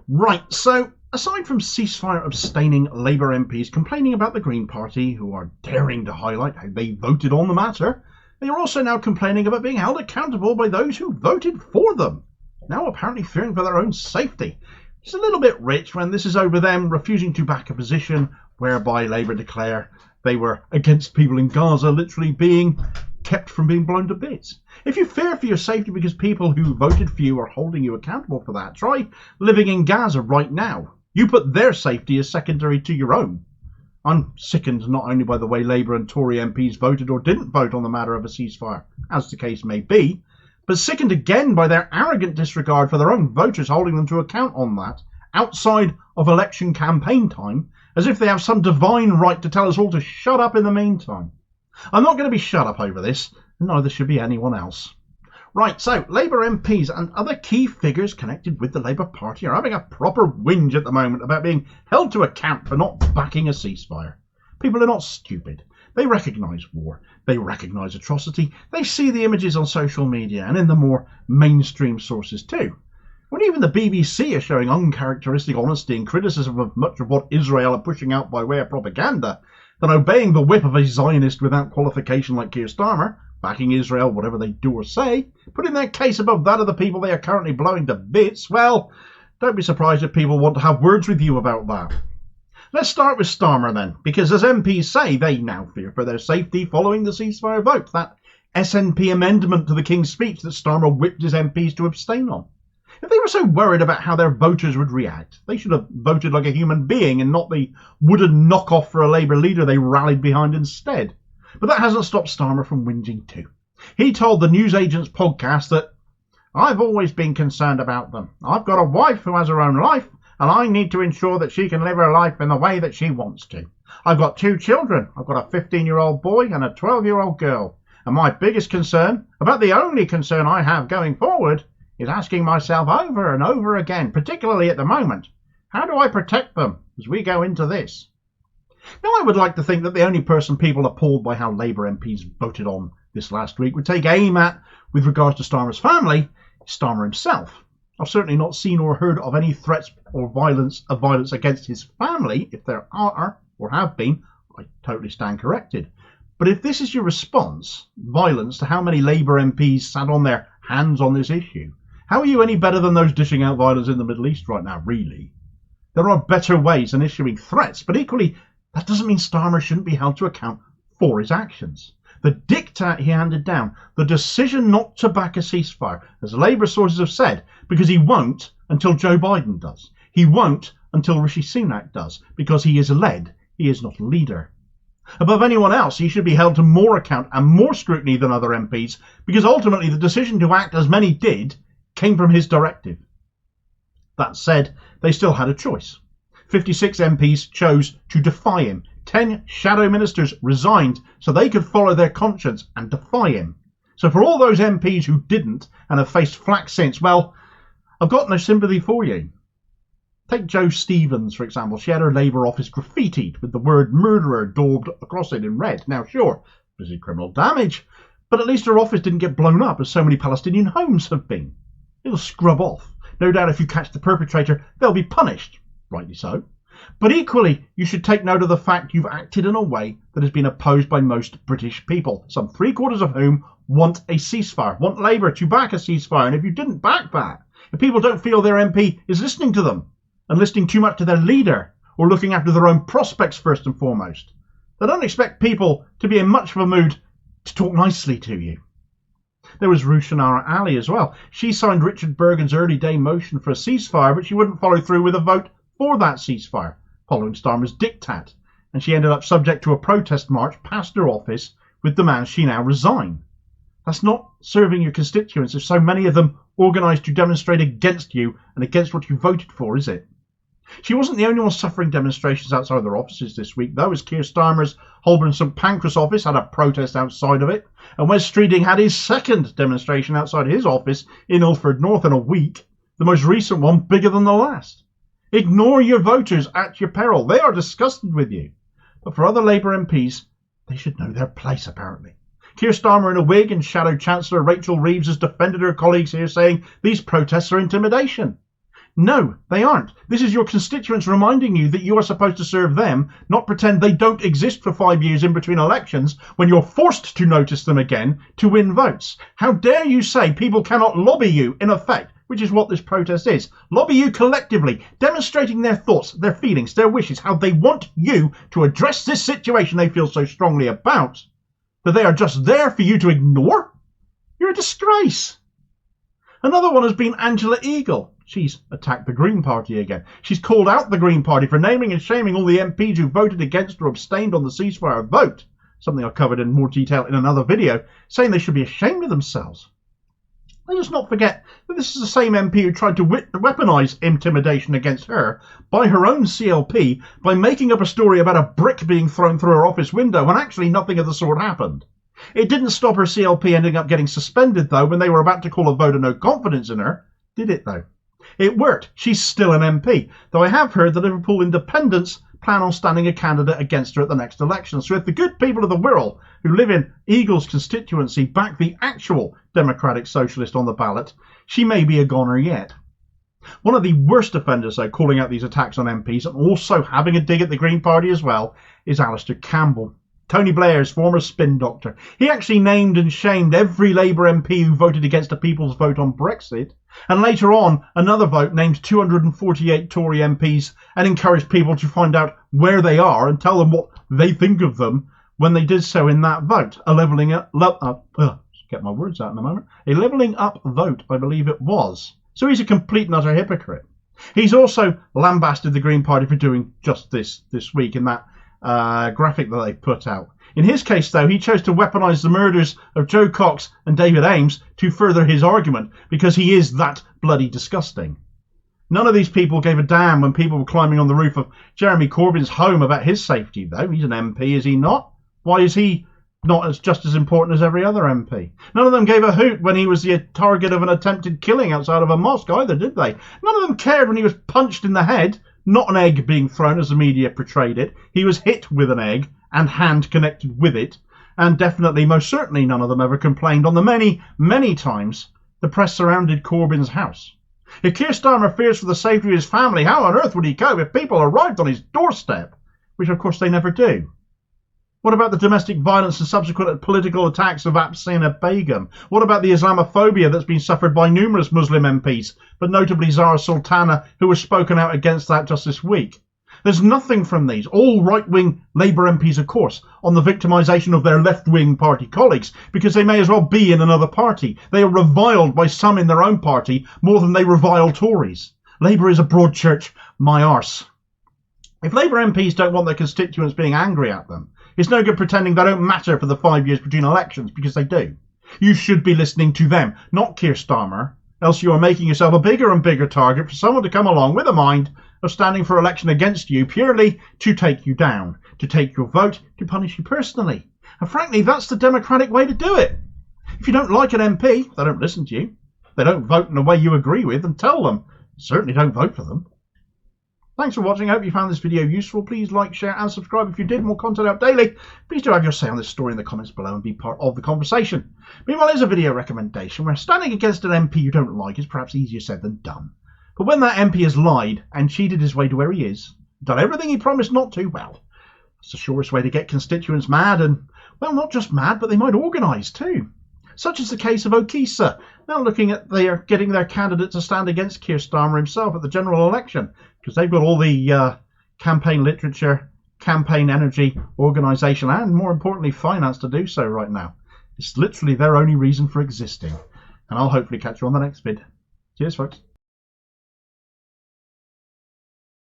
Right, so aside from ceasefire abstaining Labour MPs complaining about the Green Party, who are daring to highlight how they voted on the matter, they are also now complaining about being held accountable by those who voted for them, now apparently fearing for their own safety. It's a little bit rich when this is over them refusing to back a position whereby Labour declare they were against people in Gaza literally being kept from being blown to bits. If you fear for your safety because people who voted for you are holding you accountable for that, try living in Gaza right now. You put their safety as secondary to your own. I'm sickened not only by the way Labour and Tory MPs voted or didn't vote on the matter of a ceasefire, as the case may be, but sickened again by their arrogant disregard for their own voters holding them to account on that, outside of election campaign time, as if they have some divine right to tell us all to shut up in the meantime. I'm not going to be shut up over this, and neither should be anyone else. Right, so Labour MPs and other key figures connected with the Labour Party are having a proper whinge at the moment about being held to account for not backing a ceasefire. People are not stupid. They recognise war. They recognise atrocity. They see the images on social media and in the more mainstream sources too. When even the BBC are showing uncharacteristic honesty and criticism of much of what Israel are pushing out by way of propaganda, then obeying the whip of a Zionist without qualification like Keir Starmer, backing Israel whatever they do or say, putting their case above that of the people they are currently blowing to bits, well, don't be surprised if people want to have words with you about that. Let's start with Starmer then, because as MPs say, they now fear for their safety following the ceasefire vote, that SNP amendment to the King's speech that Starmer whipped his MPs to abstain on. If they were so worried about how their voters would react, they should have voted like a human being and not the wooden knockoff for a Labour leader they rallied behind instead. But that hasn't stopped Starmer from whinging too. He told the Newsagents podcast that, "I've always been concerned about them. I've got a wife who has her own life, and I need to ensure that she can live her life in the way that she wants to. I've got 2 children. I've got a 15-year-old boy and a 12-year-old girl. And my biggest concern, about the only concern I have going forward, is asking myself over and over again, particularly at the moment, how do I protect them as we go into this?" Now, I would like to think that the only person people appalled by how Labour MPs voted on this last week would take aim at, with regards to Starmer's family, is Starmer himself. I've certainly not seen or heard of any threats or violence against his family. If there are or have been, I totally stand corrected. But if this is your response, violence, to how many Labour MPs sat on their hands on this issue, how are you any better than those dishing out violence in the Middle East right now, really? There are better ways than issuing threats, but equally, that doesn't mean Starmer shouldn't be held to account for his actions. The diktat he handed down, the decision not to back a ceasefire, as Labour sources have said, because he won't until Joe Biden does. He won't until Rishi Sunak does, because he is led, he is not a leader. Above anyone else, he should be held to more account and more scrutiny than other MPs, because ultimately the decision to act as many did came from his directive. That said, they still had a choice. 56 MPs chose to defy him. 10 shadow ministers resigned so they could follow their conscience and defy him. So for all those MPs who didn't and have faced flack since, well, I've got no sympathy for you. Take Jo Stevens, for example. She had her Labour office graffitied with the word murderer daubed across it in red. Now, sure, this is criminal damage, but at least her office didn't get blown up as so many Palestinian homes have been. It'll scrub off. No doubt if you catch the perpetrator, they'll be punished. Rightly so. But equally, you should take note of the fact you've acted in a way that has been opposed by most British people, some 3/4 of whom want a ceasefire, want Labour to back a ceasefire. And if you didn't back that, if people don't feel their MP is listening to them and listening too much to their leader or looking after their own prospects first and foremost, they don't expect people to be in much of a mood to talk nicely to you. There was Rushanara Ali as well. She signed Richard Bergen's early day motion for a ceasefire, but she wouldn't follow through with a vote for that ceasefire, following Starmer's diktat, and she ended up subject to a protest march past her office with demands she now resign. That's not serving your constituents if so many of them organised to demonstrate against you and against what you voted for, is it? She wasn't the only one suffering demonstrations outside their offices this week, though, as Keir Starmer's Holborn St Pancras office had a protest outside of it, and Wes Streeting had his second demonstration outside his office in Ilford North in a week, the most recent one bigger than the last. Ignore your voters at your peril. They are disgusted with you. But for other Labour MPs, they should know their place, apparently. Keir Starmer in a wig and Shadow Chancellor Rachel Reeves has defended her colleagues here, saying these protests are intimidation. No, they aren't. This is your constituents reminding you that you are supposed to serve them, not pretend they don't exist for 5 years in between elections when you're forced to notice them again to win votes. How dare you say people cannot lobby you, in effect, which is what this protest is. Lobby you collectively, demonstrating their thoughts, their feelings, their wishes, how they want you to address this situation they feel so strongly about, that they are just there for you to ignore? You're a disgrace. Another one has been Angela Eagle. She's attacked the Green Party again. She's called out the Green Party for naming and shaming all the MPs who voted against or abstained on the ceasefire vote, something I covered in more detail in another video, saying they should be ashamed of themselves. Let us not forget that this is the same MP who tried to weaponise intimidation against her by her own CLP by making up a story about a brick being thrown through her office window when actually nothing of the sort happened. It didn't stop her CLP ending up getting suspended, though, when they were about to call a vote of no confidence in her. Did it, though? It worked. She's still an MP, though I have heard the Liverpool Independents plan on standing a candidate against her at the next election. So if the good people of the Wirral who live in Eagle's constituency back the actual Democratic Socialist on the ballot, she may be a goner yet. One of the worst offenders, though, calling out these attacks on MPs and also having a dig at the Green Party as well, is Alistair Campbell, Tony Blair's former spin doctor. He actually named and shamed every Labour MP who voted against a people's vote on Brexit, and later on another vote named 248 Tory MPs and encouraged people to find out where they are and tell them what they think of them when they did so in that vote. A levelling up get my words out in a moment. A levelling up vote, I believe it was. So he's a complete and utter hypocrite. He's also lambasted the Green Party for doing just this week in that graphic that they put out. In his case, though, he chose to weaponise the murders of Joe Cox and David Ames to further his argument, because he is that bloody disgusting. None of these people gave a damn when people were climbing on the roof of Jeremy Corbyn's home about his safety, though. He's an MP, is he not? Why is he not just as important as every other MP? None of them gave a hoot when he was the target of an attempted killing outside of a mosque either, did they? None of them cared when he was punched in the head. Not an egg being thrown as the media portrayed it. He was hit with an egg and hand connected with it. And definitely, most certainly, none of them ever complained on the many, many times the press surrounded Corbyn's house. If Keir Starmer fears for the safety of his family, how on earth would he cope if people arrived on his doorstep? Which, of course, they never do. What about the domestic violence and subsequent political attacks of Absina Begum? What about the Islamophobia that's been suffered by numerous Muslim MPs, but notably Zara Sultana, who has spoken out against that just this week? There's nothing from these, all right-wing Labour MPs, of course, on the victimisation of their left-wing party colleagues, because they may as well be in another party. They are reviled by some in their own party more than they revile Tories. Labour is a broad church, my arse. If Labour MPs don't want their constituents being angry at them, it's no good pretending they don't matter for the 5 years between elections, because they do. You should be listening to them, not Keir Starmer, else you are making yourself a bigger and bigger target for someone to come along with a mind of standing for election against you purely to take you down, to take your vote, to punish you personally. And frankly, that's the democratic way to do it. If you don't like an MP, they don't listen to you. They don't vote in a way you agree with, and tell them. Certainly don't vote for them. Thanks for watching. I hope you found this video useful. Please like, share and subscribe if you did. More content out daily. Please do have your say on this story in the comments below and be part of the conversation. Meanwhile, here's a video recommendation where standing against an MP you don't like is perhaps easier said than done. But when that MP has lied and cheated his way to where he is, done everything he promised not to, well, it's the surest way to get constituents mad and, well, not just mad, but they might organise too. Such is the case of Okisa, now looking at getting their candidate to stand against Keir Starmer himself at the general election, because they've got all the campaign literature, campaign energy, organisation, and more importantly, finance to do so right now. It's literally their only reason for existing. And I'll hopefully catch you on the next vid. Cheers, folks.